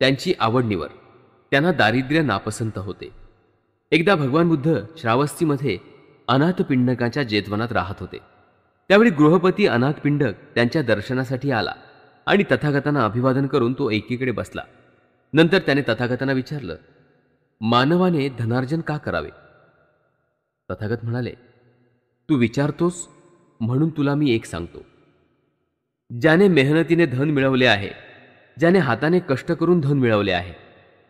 त्यांची आवड निवड, त्यांना दारिद्र्य नापसंत होते. एकदा भगवान बुद्ध श्रावस्तीमध्ये अनाथपिंडकाच्या जेतवनात राहत होते. त्यावेळी गृहपती अनाथपिंडक त्यांच्या दर्शनासाठी आला आणि तथागतांना अभिवादन करून तो एकीकडे बसला. नंतर त्याने तथागतांना विचारलं, मानवाने धनार्जन का करावे? तथागत म्हणाले, तू विचारतोस म्हणून तुला मी एक सांगतो. ज्याने मेहनतीने धन मिळवले आहे, ज्याने हाताने कष्ट करून धन मिळवले आहे,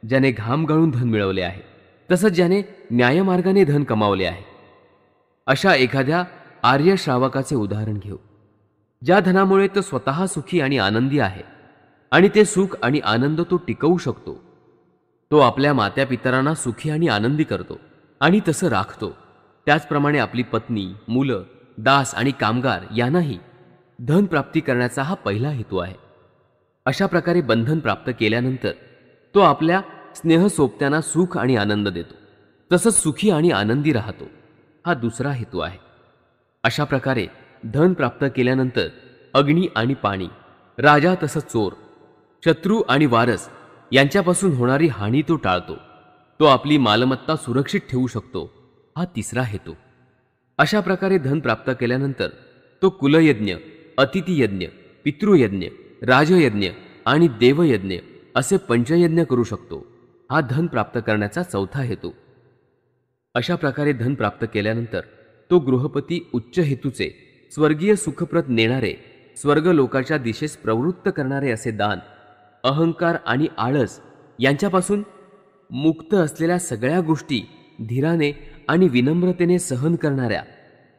ज्याने घाम गाळून धन मिळवले आहे, तसंच ज्याने न्यायमार्गाने धन कमावले आहे, अशा एखाद्या आर्य श्रावकाचे उदाहरण घेऊ. ज्या धनामुळे तो स्वतः सुखी आणि आनंदी आहे आणि ते सुख आणि आनंद तो टिकवू शकतो. तो आपल्या मात्यापितरांना सुखी आणि आनंदी करतो आणि तसं राखतो. त्याचप्रमाणे आपली पत्नी, मुलं, दास आणि कामगार यांनाही धन प्राप्ती करण्याचा हा पहिला हेतू आहे. अशा प्रकारे बंधन प्राप्त केल्यानंतर तो आपल्या स्नेहसोबत्यांना सुख आणि आनंद देतो. तसंच सुखी आणि आनंदी राहतो. हा दुसरा हेतू आहे. अशा प्रकारे धन प्राप्त केल्यानंतर अग्नी आणि पाणी, राजा तसंच चोर, शत्रू आणि वारस यांच्यापासून होणारी हानी तो टाळतो. तो आपली मालमत्ता सुरक्षित ठेवू शकतो. हा तिसरा हेतू. अशा प्रकारे धन प्राप्त केल्यानंतर तो कुलयज्ञ, अतिथीयज्ञ, पितृयज्ञ, राजयज्ञ आणि देवयज्ञ असे पंचयज्ञ करू शकतो. हा धन प्राप्त करण्याचा चौथा हेतू. अशा प्रकारे धन प्राप्त केल्यानंतर तो गृहपती उच्च हेतूचे, स्वर्गीय सुखप्रद नेणारे, स्वर्ग लोकाच्या दिशेस प्रवृत्त करणारे असे दान, अहंकार आणि आळस यांच्यापासून मुक्त असलेल्या सगळ्या गोष्टी धीराने आणि विनम्रतेने सहन करणाऱ्या,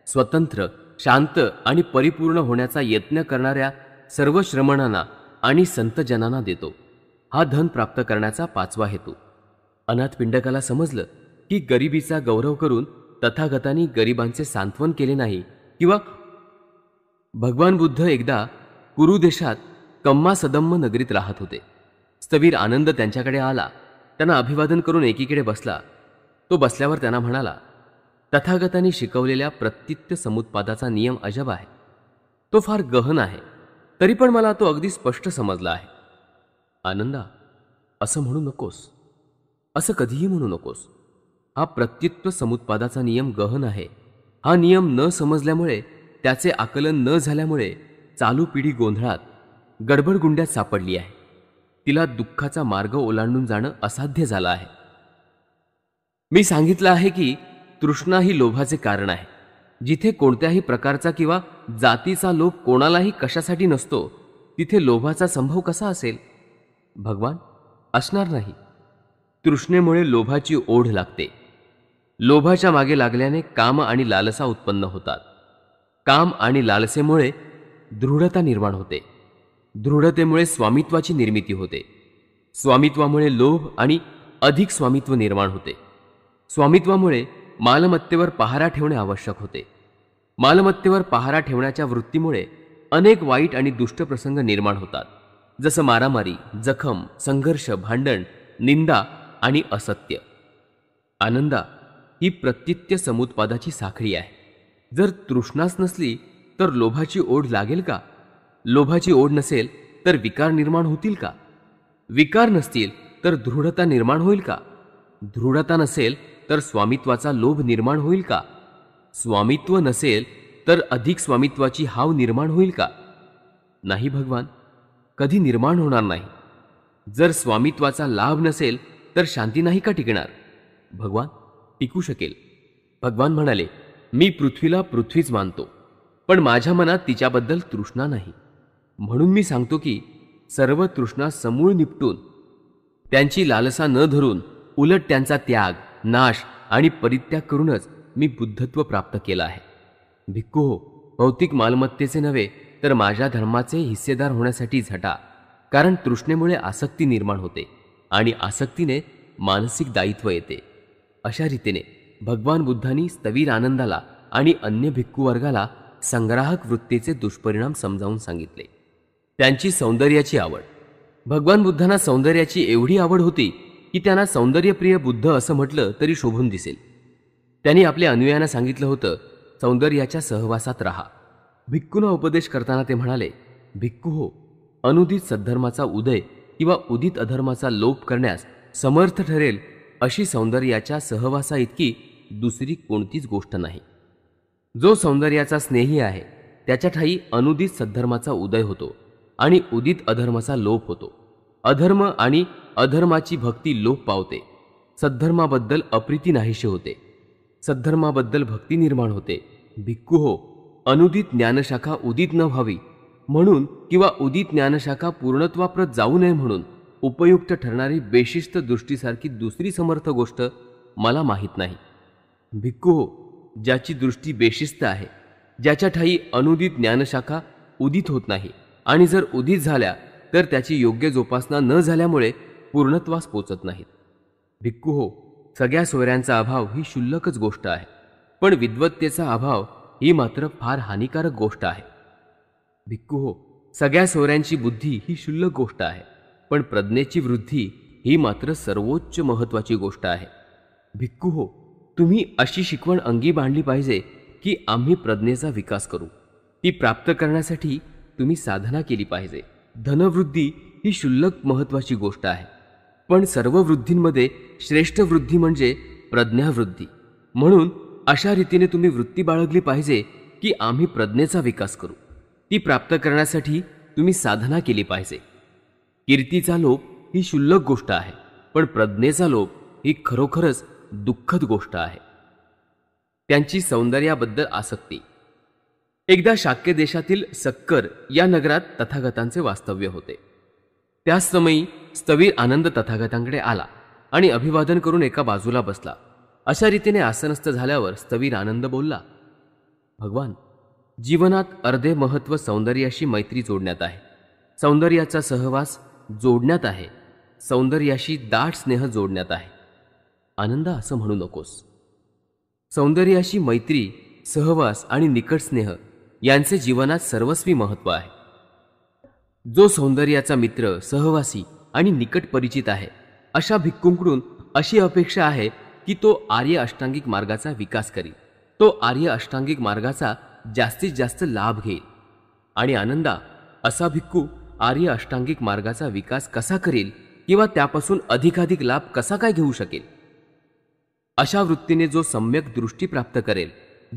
स्वतंत्र, शांत आणि परिपूर्ण होण्याचा यत्न करणाऱ्या सर्व श्रमणांना आणि संतजनांना देतो. हा धन प्राप्त करण्याचा पाचवा हेतू. अनाथपिंडकाला समजलं की गरिबीचा गौरव करून तथागतांनी गरिबांचे सांत्वन केले नाही किंवा भगवान बुद्ध एकदा कुरु देशात कम्मा सदम्म नगरीत राहत होते. स्थवीर आनंद त्यांच्याकडे आला. त्यांना अभिवादन करून एकीकडे बसला. तो बसल्यावर त्यांना म्हणाला, तथागतांनी शिकवलेल्या प्रत्युत्य समुत्पादाचा नियम अजब आहे. तो फार गहन आहे, तरी पण मला तो अगदी स्पष्ट समजला आहे. आनंदा, असं म्हणू नकोस, असं कधीही म्हणू नकोस. हा प्रत्युत्व समुत्पादाचा नियम गहन आहे. हा नियम न समजल्यामुळे, त्याचे आकलन न झाल्यामुळे चालू पिढी गोंधळात, गडबडगुंड्यात सापडली आहे. तिला दुःखाचा मार्ग ओलांडून जाणं असाध्य झालं आहे. मी सांगितलं आहे की तृष्णा ही लोभाचे कारण आहे. जिथे कोणत्याही प्रकारचा किंवा जातीचा लोभ कोणालाही कशासाठी नसतो, तिथे लोभाचा संभव कसा असेल? भगवान, असणार नाही. तृष्णेमुळे लोभाची ओढ लागते. लोभाच्या मागे लागल्याने काम आणि लालसा उत्पन्न होतात. काम आणि लालसेमुळे दृढता निर्माण होते. दृढतेमुळे स्वामित्वाची निर्मिती होते. स्वामित्वामुळे लोभ आणि अधिक स्वामित्व निर्माण होते. स्वामित्वामुळे मालमत्तेवर पहारा ठेवणे आवश्यक होते. मालमत्तेवर पहारा ठेवण्याच्या वृत्तीमुळे अनेक वाईट आणि दुष्ट प्रसंग निर्माण होतात, जसं मारामारी, जखम, संघर्ष, भांडण, निंदा आणि असत्य. आनंदा, ही प्रत्युत्य समुत्पादाची साखळी आहे. जर तृष्णाच नसली तर लोभाची ओढ लागेल का? लोभाची ओढ नसेल तर विकार निर्माण होतील का? विकार नसतील तर दृढता निर्माण होईल का? दृढता नसेल तर स्वामित्वाचा लोभ निर्माण होईल का? स्वामित्व नसेल तर अधिक स्वामित्वाची हाव निर्माण होईल का? नाही भगवान, कधी निर्माण होणार नाही. जर स्वामित्वाचा लाभ नसेल तर शांती नाही का टिकणार? भगवान, टिकू शकेल. भगवान म्हणाले, मी पृथ्वीला पृथ्वीच मानतो, पण माझ्या मनात तिच्याबद्दल तृष्णा नाही. म्हणून मी सांगतो की सर्व तृष्णा समूळ निपटून, त्यांची लालसा न धरून, उलट त्यांचा त्याग, नाश आणि परित्याग करूनच मी बुद्धत्व प्राप्त केलं आहे. भिक्खू हो, भौतिक मालमत्तेचे नव्हे तर माझ्या धर्माचे हिस्सेदार होण्यासाठी झटा. कारण तृष्णेमुळे आसक्ती निर्माण होते आणि आसक्तीने मानसिक दायित्व येते. अशा रीतीने भगवान बुद्धांनी स्थवीर आनंदाला आणि अन्य भिक्खू वर्गाला संग्राहक वृत्तीचे दुष्परिणाम समजावून सांगितले. त्यांची सौंदर्याची आवड. भगवान बुद्धांना सौंदर्याची एवढी आवड होती की त्यांना सौंदर्यप्रिय बुद्ध असं म्हटलं तरी शोभून दिसेल. त्यांनी आपल्या अनुयायांना सांगितलं होतं, सौंदर्याच्या सहवासात राहा. भिक्खूंना उपदेश करताना ते म्हणाले, भिक्खू हो, अनुदित सद्धर्माचा उदय किंवा उदित अधर्माचा लोप करण्यास समर्थ ठरेल अशी सौंदर्याच्या सहवासा इतकी दुसरी कोणतीच गोष्ट नाही. जो सौंदर्याचा स्नेही आहे त्याच्या ठायी अनुदित सद्धर्माचा उदय होतो आणि उदित अधर्माचा लोप होतो. अधर्म आणि अधर्माची भक्ती लोप पावते. सद्धर्माबद्दल अप्रीती नाहीशी होते. सद्धर्माबद्दल भक्ती निर्माण होते. भिक्खू हो, अनुदित ज्ञानशाखा उदित न व्हावी म्हणून किंवा उदित ज्ञानशाखा पूर्णत्वाप्रत जाऊ नये म्हणून उपयुक्त ठरणारी बेशिस्त दृष्टीसारखी दुसरी समर्थ गोष्ट मला माहीत नाही. भिक्खू हो, ज्याची दृष्टी बेशिस्त आहे, ज्याच्या ठायी अनुदित ज्ञानशाखा उदित होत नाही आणि जर उदित झाल्या तर त्याची योग्य जोपासना न झाल्यामुळे पूर्णत्वास पोचत नाहीत. भिक्खू हो, सगळ्या सोयऱ्यांचा अभाव ही क्षुल्लकच गोष्ट आहे, पण विद्वत्तेचा अभाव ही मात्र फार हानिकारक गोष्ट आहे. भिक्खू हो, सगळ्या सोयऱ्यांची बुद्धी ही क्षुल्लक गोष्ट आहे, पण प्रज्ञेची वृद्धी ही मात्र सर्वोच्च महत्त्वाची गोष्ट आहे. भिक्खू हो, तुम्ही अशी शिकवण अंगी बांधली पाहिजे की आम्ही प्रज्ञेचा विकास करू. ती प्राप्त करण्यासाठी तुम्ही साधना केली पाहिजे. धनवृद्धी ही क्षुल्लक महत्त्वाची गोष्ट आहे, पण सर्व वृद्धींमध्ये श्रेष्ठ वृद्धी म्हणजे प्रज्ञावृद्धी. म्हणून अशा रीतीने तुम्ही वृत्ती बाळगली पाहिजे की आम्ही प्रज्ञेचा विकास करू. ती प्राप्त करण्यासाठी तुम्ही साधना केली पाहिजे. कीर्तीचा लोप ही क्षुल्लक गोष्ट आहे, पण प्रज्ञेचा लोप ही खरोखरच दुःखद गोष्ट आहे. त्यांची सौंदर्याबद्दल आसक्ती. एकदा शाक्य देशातील सक्कर या नगरात तथागतांचे वास्तव्य होते. त्याच समयी स्थवीर आनंद तथागतांकडे आला आणि अभिवादन करून एका बाजूला बसला. अशा रीतीने आसनस्थ झाल्यावर स्थवीर आनंद बोलला, भगवान, जीवनात अर्धे महत्त्व सौंदर्याशी मैत्री जोडण्यात आहे, सौंदर्याचा सहवास जोडण्यात आहे, सौंदर्याशी दाट स्नेह जोडण्यात आहे. आनंद, असं म्हणू नकोस. सौंदर्याशी मैत्री, सहवास आणि निकट स्नेह यांचे जीवनात सर्वस्वी महत्त्व आहे. जो सौंदर्याचा मित्र, सहवासी आणि निकट परिचित आहे अशा भिक्खूंकडून अशी अपेक्षा आहे की तो आर्य अष्टांगिक मार्गाचा विकास करील, तो आर्य अष्टांगिक मार्गाचा जास्तीत जास्त लाभ घेईल. आणि आनंदा, असा भिक्खू आर्य अष्टांगिक मार्गाचा विकास कसा करेल किंवा त्यापासून अधिकाधिक लाभ कसा काय घेऊ शकेल? अशा वृत्तीने जो सम्यक दृष्टी प्राप्त करेल,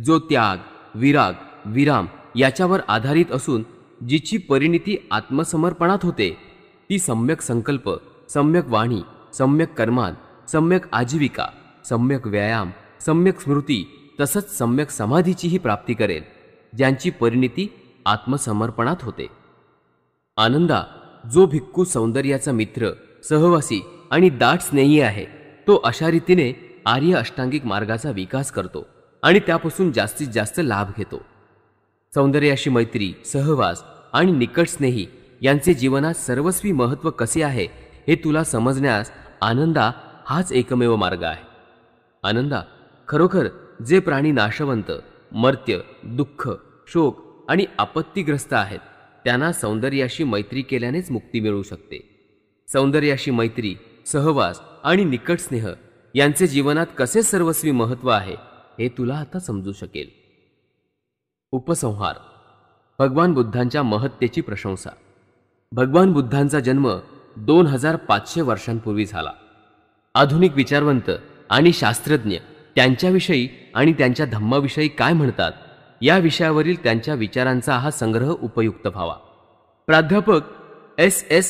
जो त्याग, विराग, विराम याच्यावर आधारित असून जिची परिणिती आत्मसमर्पणात होते, ती सम्यक संकल्प, सम्यक वाणी, सम्यक कर्मान, सम्यक आजीविका, सम्यक व्यायाम, सम्यक स्मृती तसंच सम्यक समाधीचीही प्राप्ती करेल, ज्यांची परिणिती आत्मसमर्पणात होते. आनंदा, जो भिक्खू सौंदर्याचा मित्र, सहवासी आणि दाट स्नेही आहे, तो अशा रीतीने आर्य अष्टांगिक मार्गाचा विकास करतो आणि त्यापासून जास्तीत जास्त लाभ घेतो. सौंदर्याशी मैत्री, सहवास आणि निकट स्नेही यांचे जीवनात सर्वस्वी महत्त्व कसे आहे हे तुला समजण्यास आनंदा हाच एकमेव मार्ग आहे. आनंदा, खरोखर जे प्राणी नाशवंत, मर्त्य, दुःख, शोक आणि आपत्तीग्रस्त आहेत त्यांना सौंदर्याशी मैत्री केल्यानेच मुक्ती मिळू शकते. सौंदर्याशी मैत्री, सहवास आणि निकट स्नेह यांचे जीवनात कसे सर्वस्वी महत्त्व आहे हे तुला आता समजू शकेल. उपसंहार. भगवान बुद्धांच्या महत्तेची प्रशंसा. भगवान बुद्धांचा जन्म 2500 वर्षांपूर्वी झाला. आधुनिक विचारवंत आणि शास्त्रज्ञ त्यांच्याविषयी आणि त्यांच्या धम्माविषयी काय म्हणतात या विषयावरील त्यांच्या विचारांचा हा संग्रह उपयुक्त व्हावा. प्राध्यापक S.S.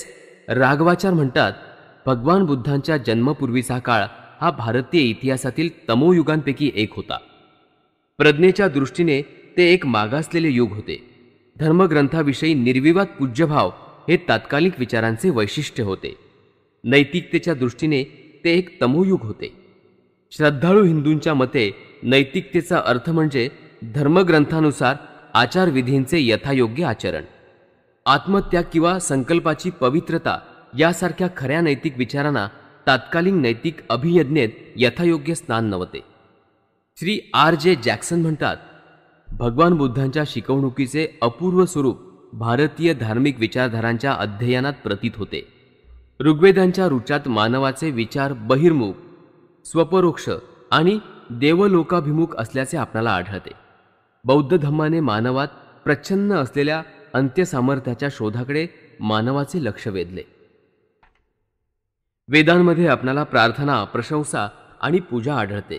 राघवाचार म्हणतात, भगवान बुद्धांच्या जन्मपूर्वीचा काळ हा भारतीय इतिहासातील तमोयुगांपैकी एक होता. प्रज्ञेच्या दृष्टीने ते एक मागासलेले युग होते. धर्मग्रंथाविषयी निर्विवाद पूज्यभाव हे तात्कालिक विचारांचे वैशिष्ट्य होते. नैतिकतेच्या दृष्टीने ते एक तमोयुग होते. श्रद्धाळू हिंदूंच्या मते नैतिकतेचा अर्थ म्हणजे धर्मग्रंथानुसार आचारविधींचे यथायोग्य आचरण. आत्मत्याग किंवा संकल्पाची पवित्रता यासारख्या खऱ्या नैतिक विचारांना तात्कालीन नैतिक अभियज्ञेत यथायोग्य स्थान नव्हते. श्री R.J. जॅक्सन म्हणतात, भगवान बुद्धांच्या शिकवणुकीचे अपूर्व स्वरूप भारतीय धार्मिक विचारधारांच्या अध्ययनात प्रतीत होते. ऋग्वेदांच्या रुचात मानवाचे विचार बहिर्मुख, स्वपरोक्ष आणि देवलोकाभिमुख असल्याचे आपल्याला आढळते. बौद्ध धम्माने मानवात प्रच्छन्न असलेल्या अंत्यसामर्थ्याच्या शोधाकडे मानवाचे लक्ष वेधले. वेदांमध्ये आपणाला प्रार्थना, प्रशंसा आणि पूजा आढळते.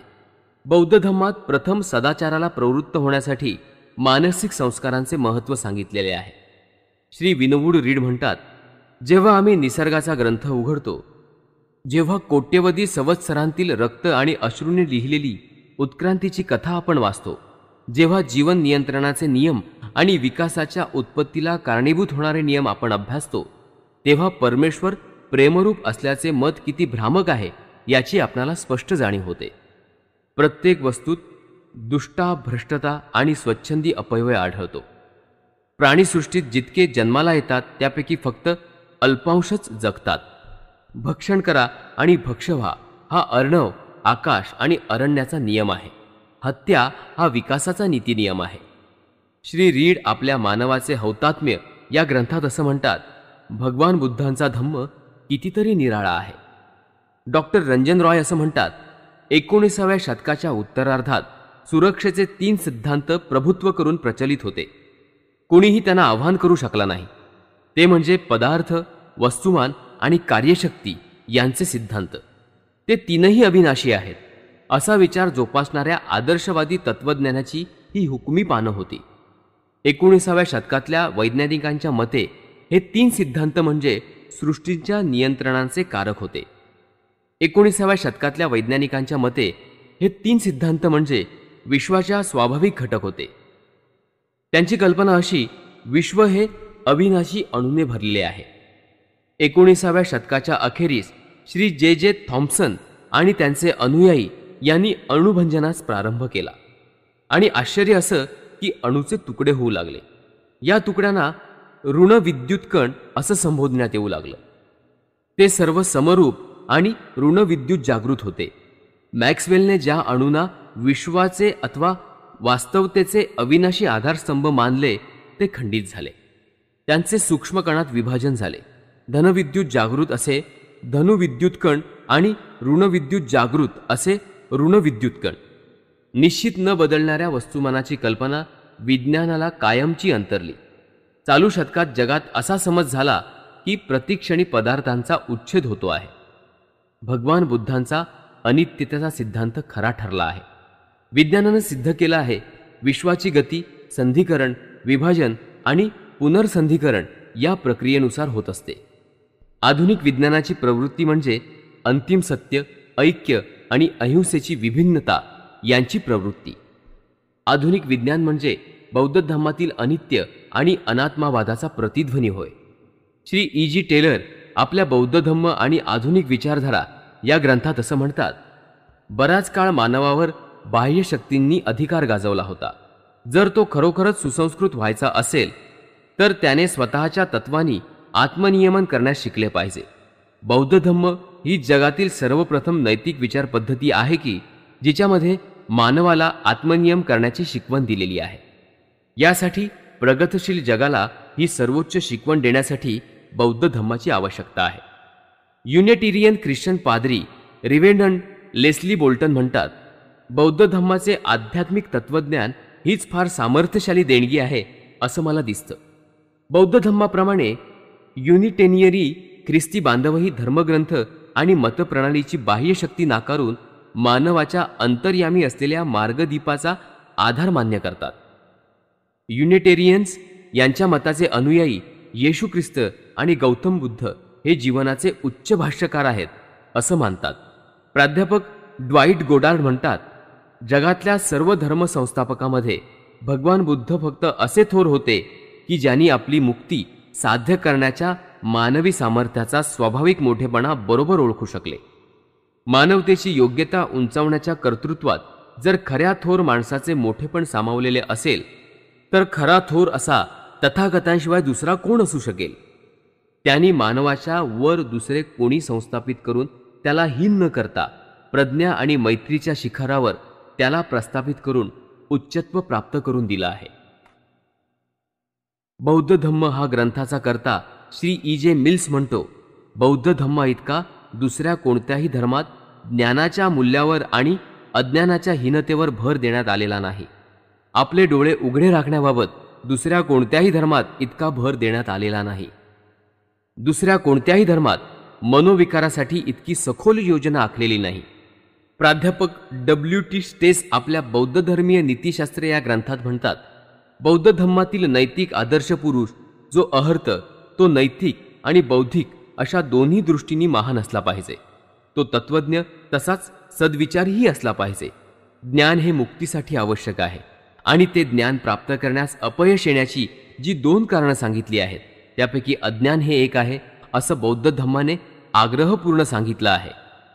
बौद्ध धम्मात प्रथम सदाचाराला प्रवृत्त होण्यासाठी मानसिक संस्कारांचे महत्त्व सांगितलेले आहे. श्री विनोवूड रीड म्हणतात, जेव्हा आम्ही निसर्गाचा ग्रंथ उघडतो, जेव्हा कोट्यवधी संवत्सरांतील रक्त आणि अश्रूने लिहिलेली उत्क्रांतीची कथा आपण वाचतो, जेव्हा जीवन नियंत्रणाचे नियम आणि विकासाच्या उत्पत्तीला कारणीभूत होणारे नियम आपण अभ्यासतो, तेव्हा परमेश्वर प्रेमरूप असल्याचे मत किती भ्रामक आहे याची आपणाला स्पष्ट जाणीव होते. प्रत्येक वस्तूत दुष्टा, भ्रष्टता आणि स्वच्छंदी अपव्यय आढळतो. प्राणीसृष्टीत जितके जन्माला येतात त्यापैकी फक्त अल्पांशच जगतात. भक्षण करा आणि भक्ष व्हा हा अर्णव, आकाश आणि अरण्याचा नियम आहे. हत्या हा विकासाचा नीतिनियम आहे. श्री रीड आपल्या मानवाचे हौतात्म्य या ग्रंथात असं म्हणतात, भगवान बुद्धांचा धम्म कितीतरी निराळा आहे. डॉक्टर रंजन रॉय असं म्हणतात, 19व्या शतकाच्या उत्तरार्धात सुरक्षेचे 3 सिद्धांत प्रभुत्व करून प्रचलित होते. कोणीही त्यांना आव्हान करू शकला नाही. ते म्हणजे पदार्थ, वस्तुमान आणि कार्यशक्ती यांचे सिद्धांत. ते 3ही अविनाशी आहेत असा विचार जोपासणाऱ्या आदर्शवादी तत्त्वज्ञानाची ही हुकमी पानं होती. 19व्या शतकातल्या वैज्ञानिकांच्या मते हे 3 सिद्धांत म्हणजे सृष्टीच्या नियंत्रणाचे कारक होते. 19व्या शतकातल्या वैज्ञानिकांच्या मते हे 3 सिद्धांत म्हणजे विश्वाच्या स्वाभाविक घटक होते. त्यांची कल्पना अशी, विश्व हे अविनाशी अणूने भरलेले आहे. 19व्या शतकाच्या अखेरीस श्री जे थॉम्पसन आणि त्यांचे अनुयायी यांनी अणुभंजनास प्रारंभ केला आणि आश्चर्य असं की अणूचे तुकडे होऊ लागले. या तुकड्यांना ऋणविद्युतकण असं संबोधण्यात येऊ लागलं. ते सर्व समरूप आणि ऋणविद्युत जागृत होते. मॅक्सवेलने ज्या अणूंना विश्वाचे अथवा वास्तवतेचे अविनाशी आधारस्तंभ मानले ते खंडित झाले. त्यांचे सूक्ष्म कणात विभाजन झाले. धनविद्युत जागृत असे धनुविद्युतकण आणि ऋणविद्युत जागृत असे ऋणविद्युतकण. निश्चित न बदलणाऱ्या वस्तुमानाची कल्पना विज्ञानाला कायमची अंतरली. चालू शतकात जगात असा समज झाला की प्रतिक्षणी पदार्थांचा उच्छेद होतो आहे. भगवान बुद्धांचा अनित्यतेचा सिद्धांत खरा ठरला आहे. विज्ञानानं सिद्ध केलं आहे, विश्वाची गती संधिकरण, विभाजन आणि पुनर्संधिकरण या प्रक्रियेनुसार होत असते. आधुनिक विज्ञानाची प्रवृत्ती म्हणजे अंतिम सत्य, ऐक्य आणि अहिंसेची विभिन्नता यांची प्रवृत्ती. आधुनिक विज्ञान म्हणजे बौद्ध धम्मातील अनित्य आणि अनात्मावादाचा प्रतिध्वनी होय. श्री E.G. टेलर आपल्या बौद्ध धम्म आणि आधुनिक विचारधारा या ग्रंथात असं म्हणतात, बराच काळ मानवावर बाह्य शक्तींनी अधिकार गाजवला होता. जर तो खरोखरच सुसंस्कृत व्हायचा असेल तर त्याने स्वतःच्या तत्वांनी आत्मनियमन करण्यास शिकले पाहिजे. बौद्ध धम्म ही जगातील सर्वप्रथम नैतिक विचार पद्धती आहे की जिच्यामध्ये मानवाला आत्मनियम करण्याची शिकवण दिलेली आहे. यासाठी प्रगतशील जगाला ही सर्वोच्च शिकवण देण्यासाठी बौद्ध धम्माची आवश्यकता आहे. युनिटेरियन ख्रिश्चन पाद्री रिव्हरेंड लेस्ली बोल्टन म्हणतात, बौद्ध धम्माचे आध्यात्मिक तत्वज्ञान हीच फार सामर्थ्यशाली देणगी आहे असं मला दिसतं. बौद्ध धम्माप्रमाणे युनिटेनियरी ख्रिस्ती बांधवही धर्मग्रंथ आणि मतप्रणालीची बाह्य शक्ती नाकारून मानवाच्या अंतर्यामी असलेल्या मार्गदीपाचा आधार मान्य करतात. युनिटेरियन्स यांच्या मताचे अनुयायी येशू ख्रिस्त आणि गौतम बुद्ध हे जीवनाचे उच्च भाष्यकार आहेत असं मानतात. प्राध्यापक ड्वाइट गोडार्ड म्हणतात, जगातल्या सर्व धर्मसंस्थापकामध्ये भगवान बुद्ध फक्त असे थोर होते की ज्यांनी आपली मुक्ती साध्य करण्याच्या मानवी सामर्थ्याचा स्वाभाविक मोठेपणा बरोबर ओळखू शकले. मानवतेची योग्यता उंचावण्याच्या कर्तृत्वात जर खऱ्या थोर माणसाचे मोठेपण सामावलेले असेल तर खरा थोर असा तथागतांशिवाय दुसरा कोण असू शकेल. त्यांनी मानवाच्या वर दुसरे कोणी संस्थापित करून त्याला हीन न करता प्रज्ञा आणि मैत्रीच्या शिखरावर त्याला प्रस्थापित करून उच्चत्व प्राप्त करून दिला आहे. बौद्ध धम्म हा ग्रंथाचा कर्ता श्री E.J. मिल्स म्हणतो, बौद्ध धम्मा इतका दुसऱ्या कोणत्याही धर्मात ज्ञानाच्या मूल्यावर आणि अज्ञानाच्या हीनतेवर भर देण्यात आलेला नाही. आपले डोळे उघडे राखण्याबाबत दुसऱ्या कोणत्याही धर्मात इतका भर देण्यात आलेला नाही. दुसऱ्या कोणत्याही धर्मात मनोविकारासाठी इतकी सखोल योजना आखलेली नाही. प्राध्यापक WT स्टेस आपल्या बौद्ध धर्मीय नीतिशास्त्र या ग्रंथात म्हणतात, बौद्ध धम्मातील नैतिक आदर्श पुरुष जो अहर्त, तो नैतिक आणि बौद्धिक अशा दोन्ही दृष्टींनी महान असला पाहिजे. तो तत्वज्ञ तसाच सद्विचारीही असला पाहिजे. ज्ञान हे मुक्तीसाठी आवश्यक आहे आणि ते ज्ञान प्राप्त करण्यास अपयश येण्याची जी 2 कारणं सांगितली आहेत त्यापैकी अज्ञान हे एक आहे असं बौद्ध धम्माने आग्रहपूर्ण सांगितलं आहे.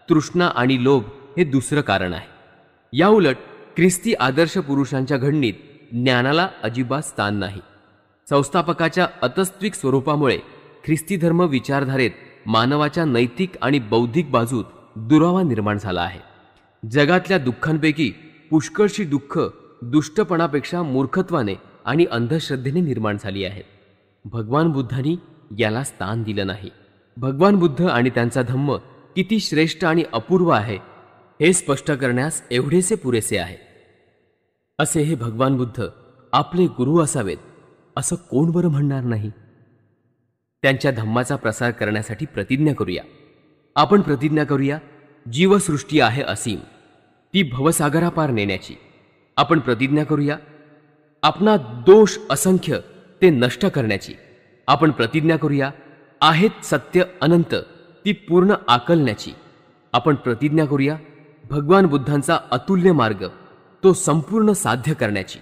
तृष्णा आणि लोभ हे दुसरं कारण आहे. याउलट ख्रिस्ती आदर्श पुरुषांच्या घडणीत ज्ञानाला अजिबात स्थान नाही. संस्थापकाच्या अतस्त्विक स्वरूपामुळे ख्रिस्ती धर्म विचारधारेत मानवाच्या नैतिक आणि बौद्धिक बाजूत दुरावा निर्माण झाला आहे. जगातल्या दुःखांपैकी पुष्कळशी दुःख दुष्टपणापेक्षा मूर्खत्वाने आणि अंधश्रद्धेने निर्माण झाली आहेत. भगवान बुद्धांनी याला स्थान दिलं नाही. भगवान बुद्ध आणि त्यांचा धम्म किती श्रेष्ठ आणि अपूर्व आहे हे स्पष्ट करण्यास एवढेसे पुरेसे आहे. असे हे भगवान बुद्ध आपले गुरु असावेत असं कोण बरं म्हणणार नाही. त्यांच्या धम्माचा प्रसार करण्यासाठी प्रतिज्ञा करूया. आपण प्रतिज्ञा करूया, जीवसृष्टी आहे असीम, ती भवसागरापार नेण्याची. आपण प्रतिज्ञा करूया, आपणा दोष असंख्य ते नष्ट करण्याची. आपण प्रतिज्ञा करूया, आहेत सत्य अनंत ती पूर्ण आकलण्याची. आपण प्रतिज्ञा करूया, भगवान बुद्धांचा अतुल्य मार्ग तो संपूर्ण साध्य करण्याची.